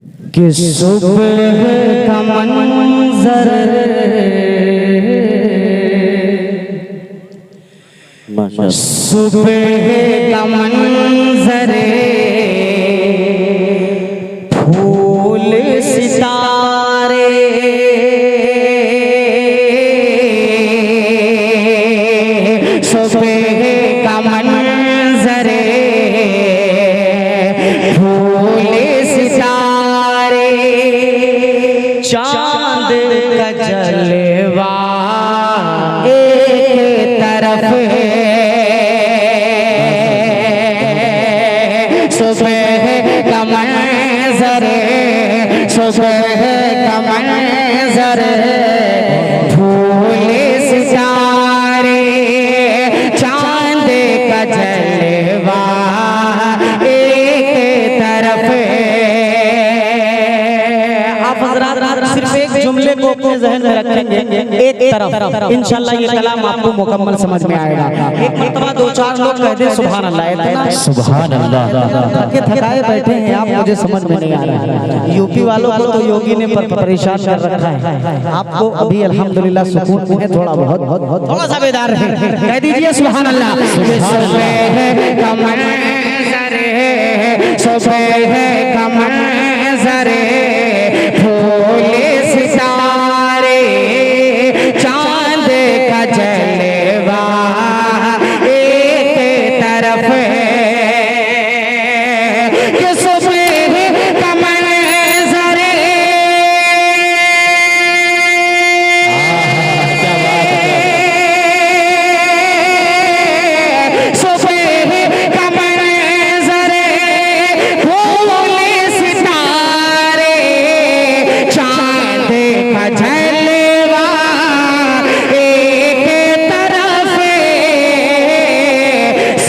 कि सुबह का मंजर सुबह का मंजर फूल सितारे सुबह का मंजर फूल सितारे चांद का जलवा एक तरफ सुबह का मंजर सुबह का मंजर फूल सितारे चांद का जलवा एक तरफ। आप हज़रात सिर्फ एक जुमले को अपने ज़हन में रखेंगे एक तरफ, इंशाल्लाह ये कलाम आपको मुकम्मल समझ में आएगा। एक मरतबा दो चार लोग कह दे सुभान अल्लाह, इतना सुभान अल्लाह के थकाए बैठे हैं आप, मुझे समझ में नहीं आ रहा है। यूपी वालों को तो योगी ने परेशान कर रखा है, आपको अभी अल्हम्दुलिल्लाह सुकून है, थोड़ा बहुत थोड़ा सा बेदार है, कह दीजिए सुभान अल्लाह। सुबह का मंजर सुबह का मंजर फूल सितारे चांद का जलवा एक तरफ कि सुबह का मंजर सुबह का मंजर फूल सितारे चांद का जलवा एक तरफ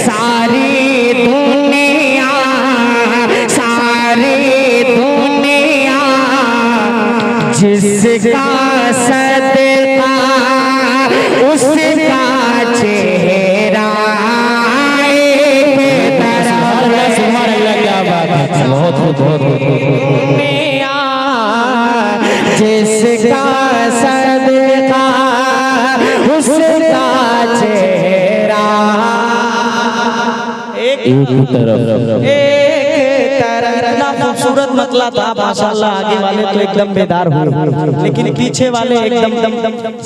सारी दुनिया जिसका सदका उसका चेहरा एक तरफ क्या बात है, बहुत दुनिया जिसका सदका उसका चेहरा एक तरफ एक तरह खूबसूरत मतला था माशाल्लाह। आगे वाले तो एकदम बेदार हुए, लेकिन पीछे वाले एकदम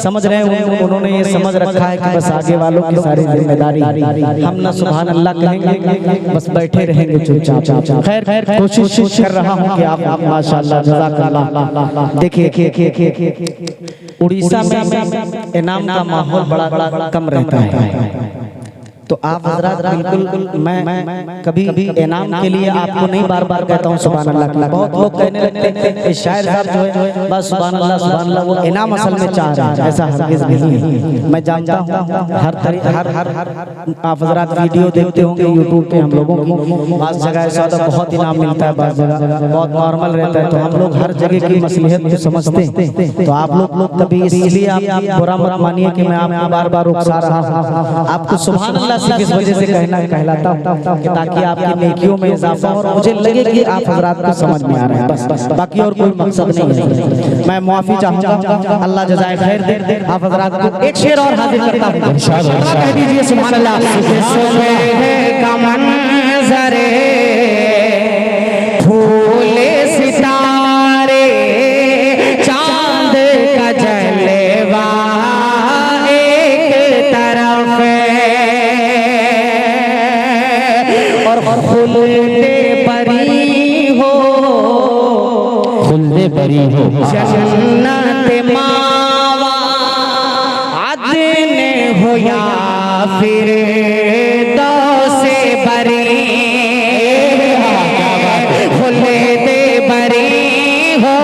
समझ रहे हैं, उन्होंने ये समझ रखा है कि बस आगे वालों की सारी जिम्मेदारी हम ना सुभान अल्लाह कहेंगे, बस बैठे रहेंगे चुपचाप। खैर कोशिश कर रहा हूँ कि आप माशाल्लाह जज़ाकल्लाह। देखिए उड़ीसा में इनाम का माहौल बड़ा कम रहता है, तो आप हजरात बिल्कुल मैं कभी इनाम के लिए आपको नहीं बार कहता हूँ सुभान अल्लाह के लिए। बहुत लोग कहने लगते हैं शायर साहब जो है बस सुभान अल्लाह, वो इनाम असल में चाह रहे हैं, ऐसा हरगिज़ नहीं है। मैं जानता हूँ हर आप हजरात वीडियो देखते होंगे यूट्यूब पे हम लोगों की, बाज़ जगह ऐसा बहुत इनाम मिलता है, बाज़ जगह बहुत नॉर्मल रहता है, तो हम लोग हर जगह की मसलियत को समझते हैं। तो आप लोग कभी इसलिए आप बुरा मत मानिए कि मैं आपको बार उकसा रहा हूँ, आपको सुभान अल्लाह सिर्फ इस वजह से कहलाता हूँ ताकि आपकी नेकियों में इजाफा और मुझे लगे कि आप हजरात को समझ में आ रहे हैं, बस बाकी और कोई मकसद नहीं है। मैं मुआफी चाहूँगा, अल्लाह जज़ाए खैर दे। आप हजरात को एक शेर और हाजिर करता हूँ, कह दीजिए सुभान अल्लाह। सुबह का मंजर फूल सितारे चांद का जलवा एक तरफ और खुलदे बरी हो जन्नत मावा अदन हो या फिर दौसे बरी, खुलदे बरी हो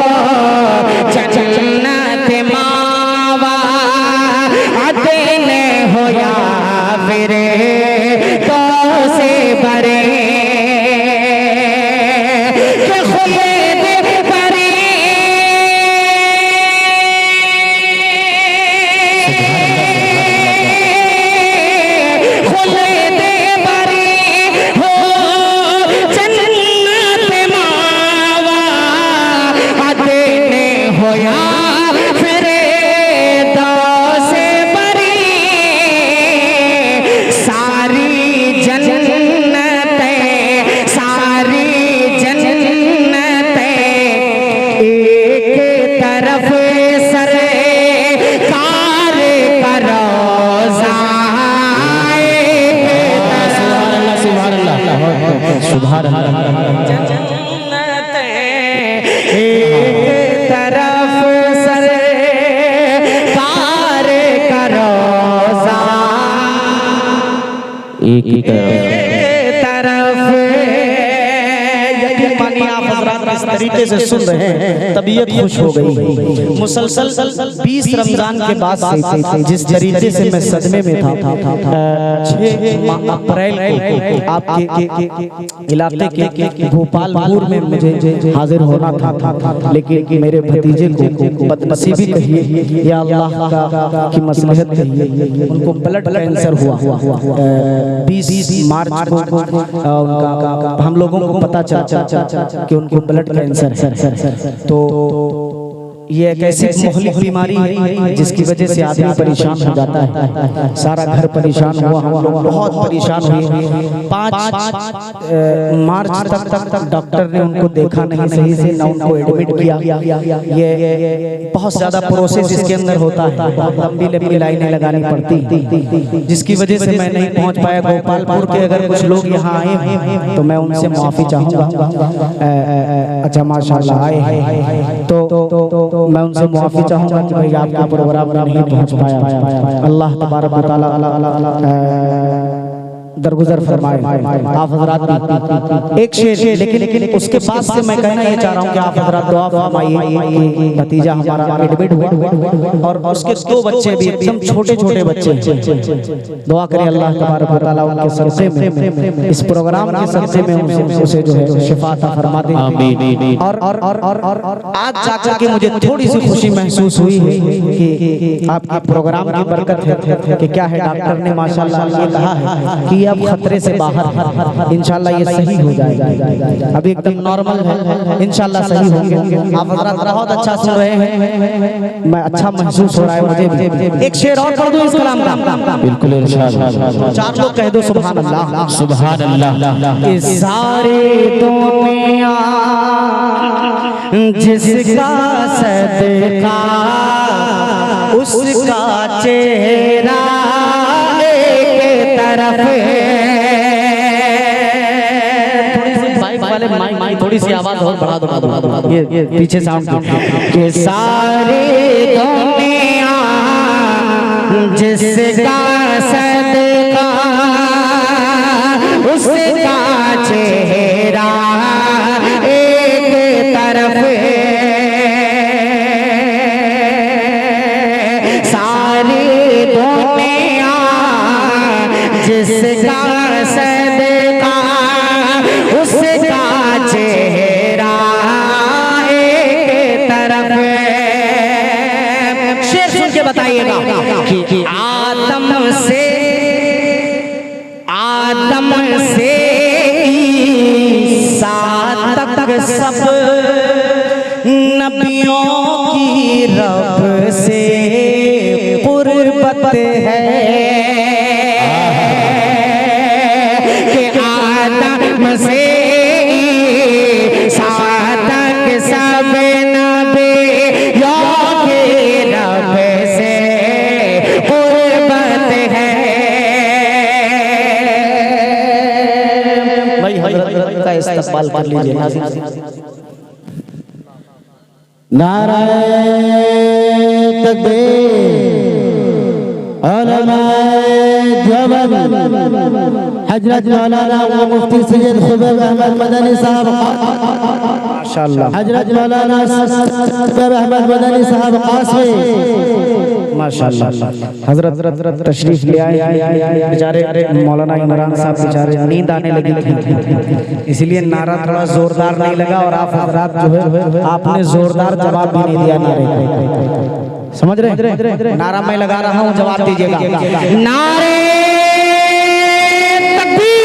जन्नत मावा अदन हो या फिर दौसे बरी। या फिर से बरी सारी जन्नतें एक तरफ सरकार का रोज़ा सुभान अल्लाह सुभान अल्लाह एक तरफ सरकार का रोज़ा एक ही तरफ मानिए आप हजरात इस तरीके से सुन रहे हैं, तबीयत खुश हो गई। मुसलसल 20 रमजान के बाद से जिस तरीके से मैं सदमे में था 6 अप्रैल को आपके इलाके के भोपालपुर में मुझे हाजिर होना था, लेकिन मेरे भतीजे को बदनसीबी कहिए या अल्लाह की मसलहत कहिए, उनको ब्लड कैंसर हुआ। 20 मार्च को हम लोगों को पता चला कि उनको ब्लड कैंसर है। तो ये एक ऐसी मुहलिक बीमारी है जिसकी वजह से आदमी परेशान हो जाता है। सारा घर परेशान हुआ, हम लोग बहुत परेशान हुए। 5 मार्च तक डॉक्टर ने उनको देखा नहीं सही से, ना उनको एडमिट किया। ये बहुत ज्यादा प्रोसेस इसके अंदर होता है, लंबी लंबी लाइनें लगानी पड़ती, जिसकी वजह से मैं नहीं पहुंच पाया। गोपालपुर के अगर कुछ लोग यहाँ आए तो मैं उनसे माफी चाहूँगा। अच्छा माशाल्लाह आए हैं तो मैं उनसे माफी चाहूंगा कि भाई आपके प्रोग्राम में नहीं पहुंच पाया। अल्लाह तबारक व तआला दरगुजर फरमाए। आप हजरात एक शेर, लेकिन उसके बाद से मैं कहना ये चाह रहा हूँ कि आप हजरात दुआ फरमाइए कि भतीजा हमारा एडमिट हुआ और उसके 2 बच्चे भी एकदम छोटे छोटे बच्चे। दुआ करें अल्लाह तबारक व तआला उनके सदक़े में, इस प्रोग्राम के सदक़े में उसे जो है शिफा अता फरमा दे। और आज जाकर के मुझे थोड़ी सी खुशी महसूस हुई है कि आपके प्रोग्राम की बरकत है कि क्या है, डॉक्टर ने माशाल्लाह ये कहा है कि अब खतरे से बाहर है, इंशाल्लाह ये सही हो जाएगा। अभी एकदम नॉर्मल है, इंशाल्लाह सही होंगे। आप हजरात बहुत अच्छा सुन रहे हैं, मैं अच्छा महसूस हो रहा है मुझे भी। एक शेर और पढ़ दो इस कलाम का। बिल्कुल इरशाद। 4 लोग कह दो सुभान अल्लाह। सुभान अल्लाह। इस सारे दुनिया जिसका सदका उसका चेहरा एक तरफ है। बाइक वाले माइक थोड़ी सी आवाज और बढ़ा दो, ये पीछे साउंड के सारी दुनिया जिसका सदका उसका चेहरा एक तरफ है। सारी दुनिया जिसका सदका उसका चेहरा एक तरफ है। शेर सुन के बताइएगा कि आदम से ईसा तक सब नबियों की रब से कुर्बत है कि आदम से ईसा तक सब नबियों की रब से कुर्बत है। भाई हजरत का इस्तकबाल कर लीजिए। नारे तकबीर उलमाए देवबंद हजरत मौलाना मुफ्ती सैयद खुबैब अहमद मदनी साहब माशाल्लाह, हजरत मौलाना खुबैब अहमद मदनी साहब कासवी माशाल्लाह। हजरत तशरीफ ले आए। बेचारे मौलाना इमरान साहब बेचारे नींद आने लगी थी, इसलिए नारा थोड़ा जोरदार नहीं लगा और आप हजरात जो है आपने जोरदार जवाब भी नहीं दिया नारे का। समझ रहे? नारा मैं लगा रहा हूँ, जवाब दीजिएगा। नारे तकबीर।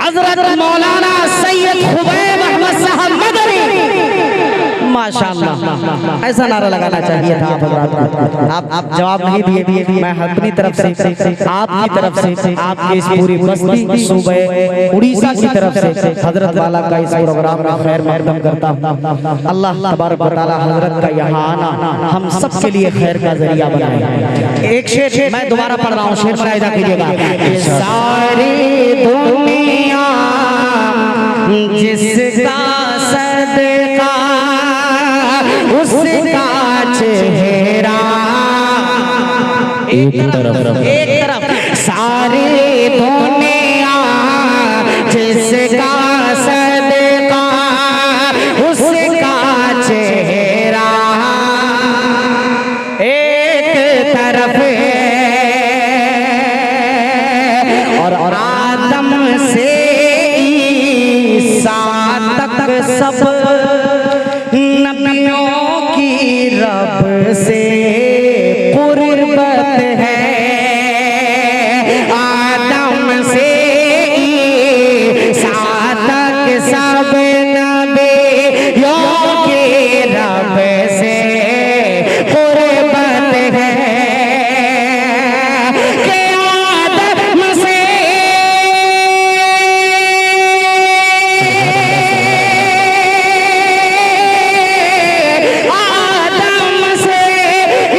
हजरत मौलाना सैयद खुबैब अहमद साहब मदनी माशाअल्लाह ऐसा नारा लगाना चाहिए था आप हजरात। आप जवाब नहीं दिए। मैं अपनी तरफ से आपकी तरफ से आपके इस पूरी बस्ती सूबे उड़ीसा की तरफ से हजरत वाला का इस प्रोग्राम में खैर मकदम करता हूँ। अल्लाह तबारक व तआला हजरत का यहाँ आना हम सब के लिए खैर का जरिया बनाए। एक शेर मैं दोबारा पढ़ रहा हूँ, शेर मुलाहिजा कीजिएगा। सारी दुनिया जिसका सदका उसका चेहरा एक तरफ सारी दुनिया जिसका सदका उसका चेहरा एक तरफ और आदम से ईसा तक सब नबियों की रब से कुर्बत है। आदम से ईसा तक सब नबियों की रब से कुर्बत है। कि आदम से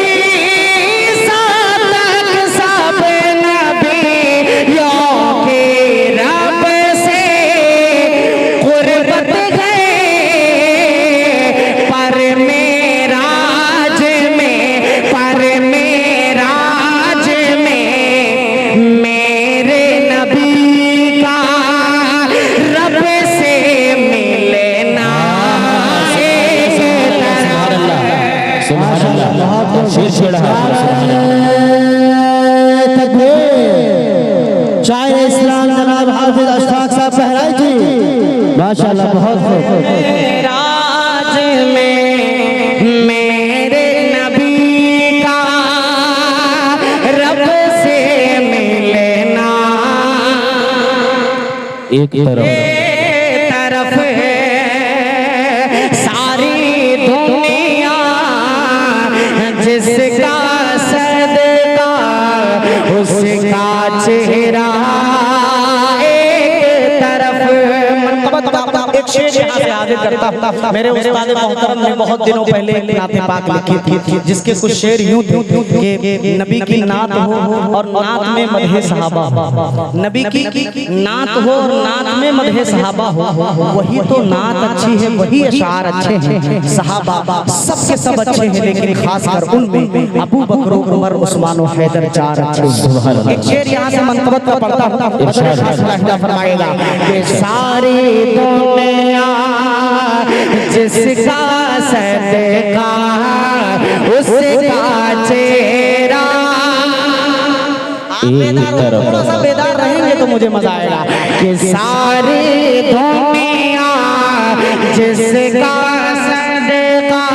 ईसा तक सब नबियों के रब से कुर्बत है। पर मेराज में मेरे नबी का रब से मिलना शायर इस्लाम जनाब हाफिज अशफाक साहब बहराई जी माशाअल्लाह बहुत मेराज में मेरे नबी का रब से मिलना एक तरफ है सारी दुनिया जिसका सदका उसका चेहरा एक तरफ। एक शेर यहाँ से आगे करता हूँ। मेरे उस्ताद मोहतरम ने बहुत दिनों पहले एक नाते पाक लिखी थी जिसके कुछ शेर यूं थे कि नबी की नात हो और नात में मदहे सहाबा, नबी की नात हो और नात में मदहे सहाबा हो, वही तो नात अच्छी है, वही अशार अच्छे हैं। सहाबा सब के सब अच्छे हैं लेकिन खासकर उनमें अबू बकर, उमर, उस्मान और हैदर चार अच्छे हैं। एक शेर यहाँ से मंतबत का पढ़ता हूँ, फरमाएगा कि सारी दुनिया जिसका सदका उसका चेहरा थोड़ा सा बेदार रहेंगे तो मुझे मजा आएगा कि सारी दुनिया जिसका सदका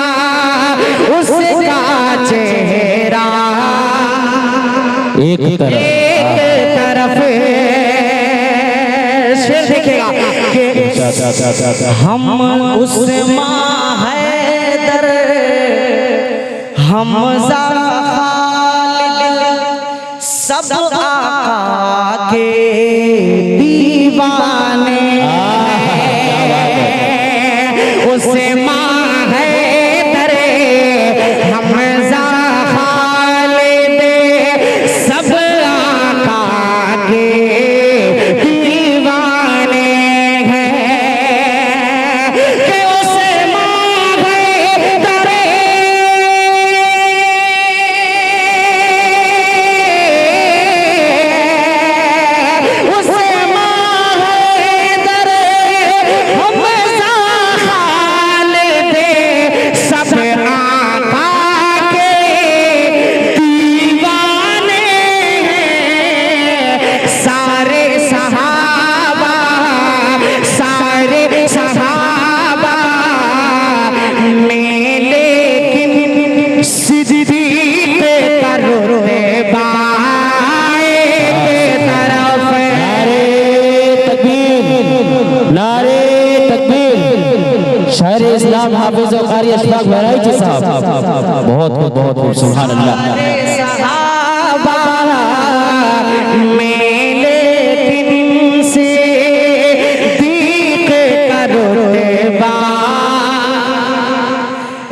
उसका चेहरा एक तरफ। शेर देखिएगा कि हम उस्मान हैदर हमजा खालिद सब आका के दीवाने उस्मान हैदर हमजा खालिद सब आका के दीवाने हैं। कि उस्मान हैदर उस्मान हैदर हमजा खालिद इस्लाम हाफिज और कारी अशफाक बहराइची साहब, बहुत सुभान अल्लाह। सहाबा में लेकिन से दीक करोबा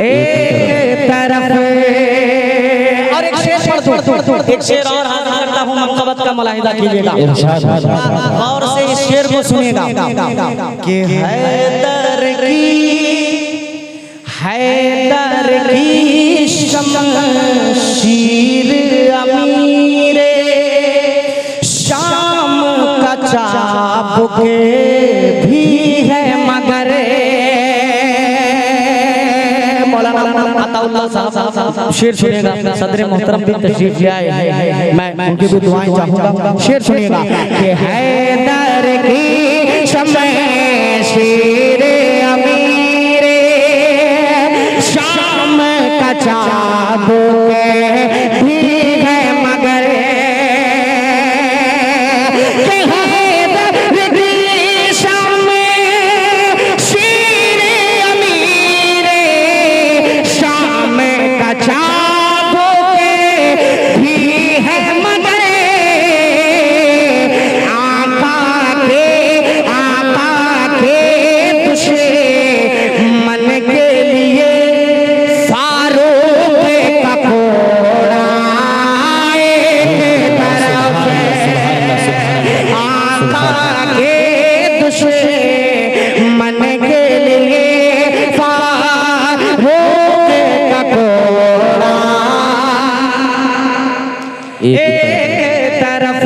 एक तरफ। और एक शेर पढ़ दो, एक शेर और हाजिर करता हूँ, मनकबत का मुलाहिजा कीजिएगा इरशाद और से इस शेर को सुनिएगा कि हैदर की शमशीर अमीरे शाम का चाबुके भी है मगर। शेर सुनिएगा, सदर मोहतरम भी तशरीफ ले आए हैं, मैं उनकी भी दुआएं चाहूंगा। शेर सुनिएगा कि हैदर की शमशीर अमीरे शाम का चाबुके भी है मगर। कि हैदर की शमशीर अमीरे शाम का चाबुके भी है मगर। आका के दुश्मन के लिए फारूक का कोड़ा एक तरफ। आका के दुश्मन के लिए फारूक का कोड़ा एक तरफ।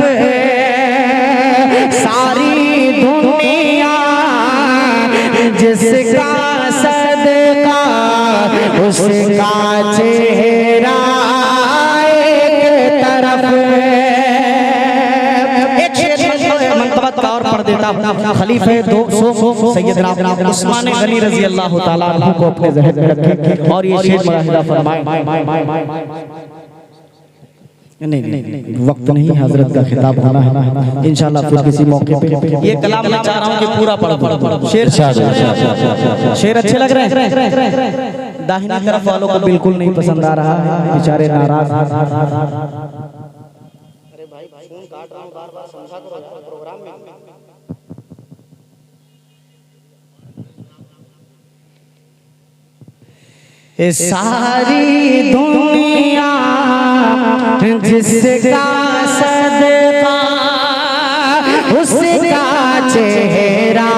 सारी दुनिया जिसका सदका उसका चेहरा एक तरफ। एक शेर मनकबत का और पढ़ देता हूँ। खलीफे दो सैयदना उस्मान गनी रजी अल्लाह ताला अन्हु को अपने ज़हन में रखें और ये शेर मुलाहिजा फरमाएं। नहीं, वक्त नहीं, हजरत का खिताब होना है इंशाल्लाह फिर किसी मौके पे। ये कलाम मैं चाह रहा हूँ कि पूरा पढ़ो। शेर अच्छे लग रहे हैं? दाहिनी तरफ वालों को बिल्कुल नहीं पसंद आ रहा है, बेचारे नाराज। अरे भाई फोन काट रहा हूँ, बार-बार समझा करो प्रोग्राम में। सारी दुनिया जिसका सदका उसका चेहरा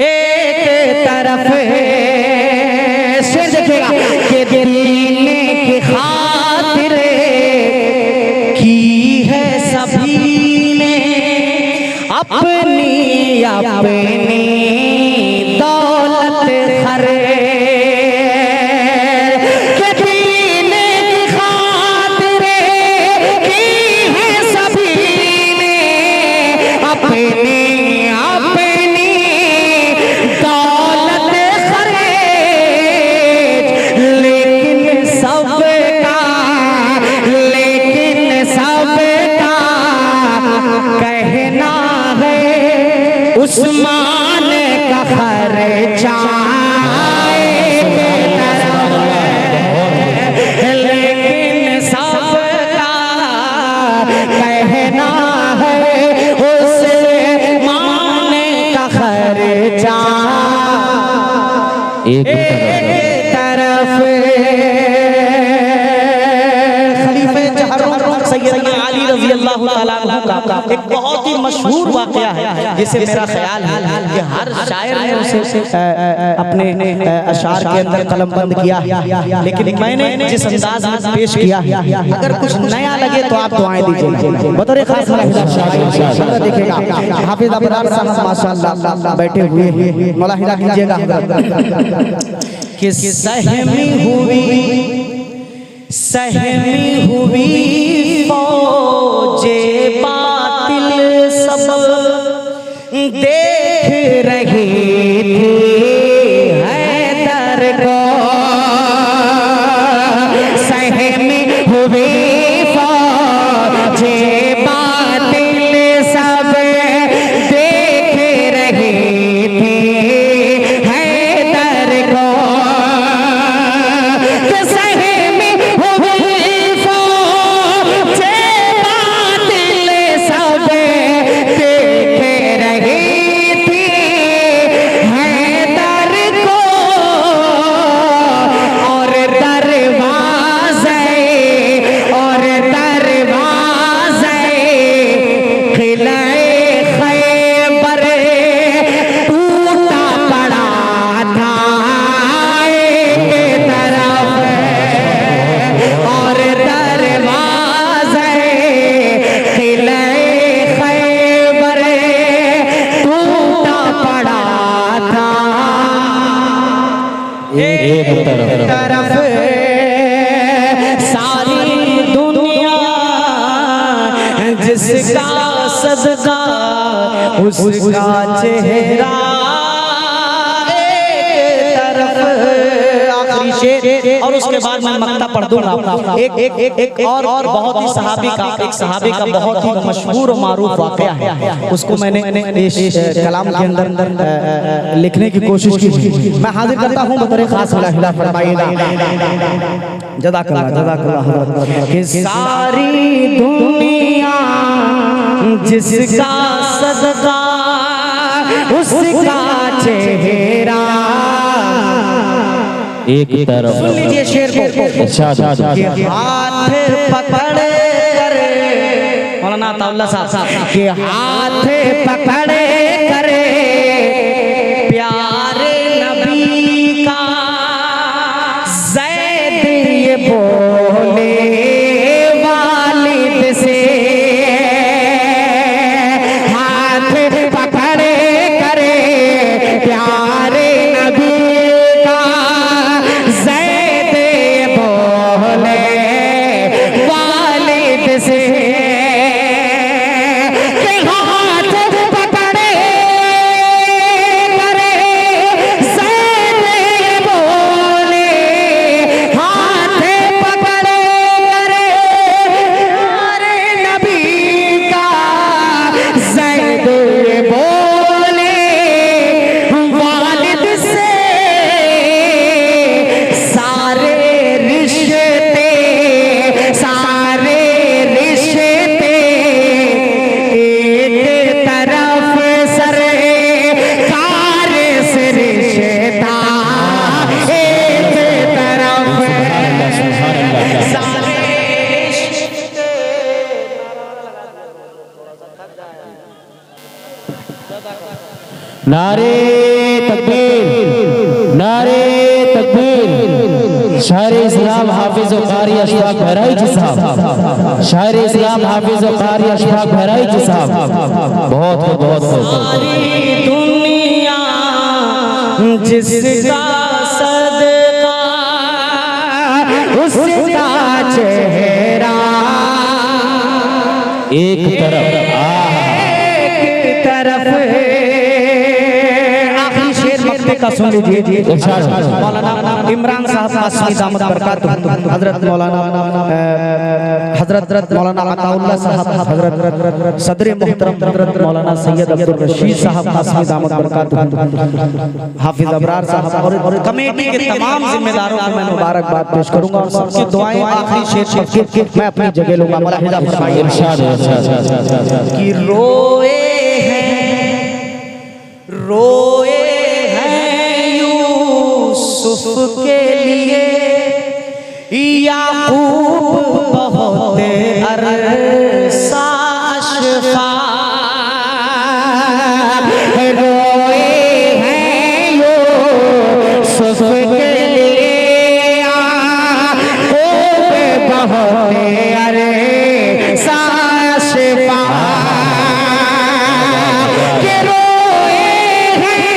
एक तरफ। शेर देखिएगा कि दीन की खातिर की है सभी ने अपनी अपनी दौलत खरे। के दीन की खातिर की है सभी ने अपनी अपनी दौलत खरे। लेकिन सबका कहना है उस्मान का खर्चा लेकिन सबका कहना है उस्मान का खर्चा एक तरफ। खलीफे जहरुल सैयद अली रजी अल्लाह ताला अन्हु का एक बहुत ही मशहूर वाकया है, जिसे मेरा ख्याल है कि हर शायर ने उसे अपने अशार के अंदर कलमबंद किया है, लेकिन मैंने जिस अंदाज में पेश किया है अगर कुछ नया लगे तो आप दुआएं दीजिएगा। बतौर खास मुलाहिजा देखिएगा, हाफिज अब्रार साहब माशाअल्लाह बैठे हुए हैं, मुलाहिजा कीजिएगा कि सहमी हुई फौजे बातिल सब देख रही थी हैदर को। सहमी हुई फौजे बातिल सब देख रही थी एक तरफ सारी दुनिया जिसका सदका उसका चेहरा एक तरफ। आखिरी शेर और उसके बाद मैं मक्ता पढ़ दूंगा। एक और बहुत ही सहाबी का बहुत ही मशहूर और मारूफ वाकया है, उसको मैंने इस कलाम के अंदर लिखने की कोशिश की। मैं हाजिर करता हूँ बतौर खास फरमाइएगा। जज़ाकल्लाह कि सारी दुनिया जिसका सदका उसका चेहरा एक तरफ। सुन लीजिए शेर को। कि हाथ पकड़े करे मौलाना अताउल्लाह साहब के हाथ पकड़े करे प्यारे नबी का ज़ैद ये बोले वालिद से हाथ पकड़े करे प्यारे नबी का ज़ैद ये बोले वालिद से के हाथ पकड़े करे ज़ैद ये बोले हाथ पकड़े करे प्यारे नबी का ज़ैद ये बोले वालिद से सारे रिश्ते एक तरफ सरकार से रिश्ता एक तरफ सारे रिश्ते। नारे तकबीर, नारे तकबीर। शायर इस्लाम हाफिज कारी अशफाक बहराइची साहब, शायर इस्लाम हाफिज कारी अशफाक बहराइची साहब, बहुत सारी दुनिया जिसका सदका उसका चेहरा एक तरफ। एक तरफ। आखिरी शेर मक्ते का सुन लीजिए। मौलाना इमरान साहब कासमी दामत बरकातुहू, हजरत मौलाना अताउल्लाह साहब, हजरत सदर मोहतरम हजरत मौलाना सैयद अब्दुल रशीद साहब कासमी दामत बरकातुहू, हाफिज अबरार साहब और कमेटी के तमाम जिम्मेदारों को मैं मुबारकबाद पेश करूंगा और सबकी दुआएं आखिरी शेर मैं अपनी जगह लूंगा। मुलाहिजा फरमाइए कि रोए हैं यूसुफ के लिए याकूब बहुत अरसा अशफाक रोए हैं यूसुफ के लिए याकूब बहुत अरसा अशफाक के रोए हैं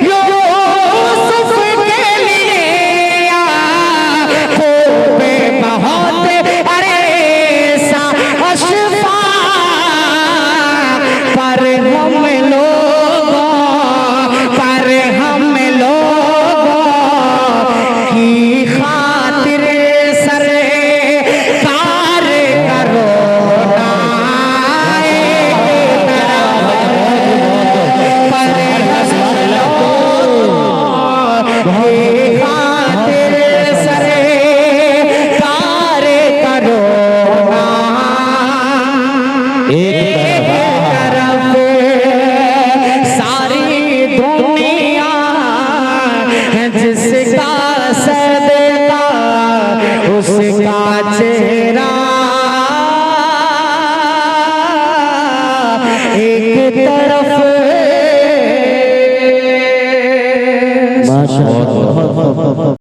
यूसुफ के लिए याकूब बहुत अरसा अशफाक पर हम लोगों की खातिर सरकार करो ना पर हम लोगों की खातिर सरकार करो ना एक तरफ सारी दुनिया जिसका सदका उसका चेहरा एक तरफ। माशाअल्लाह।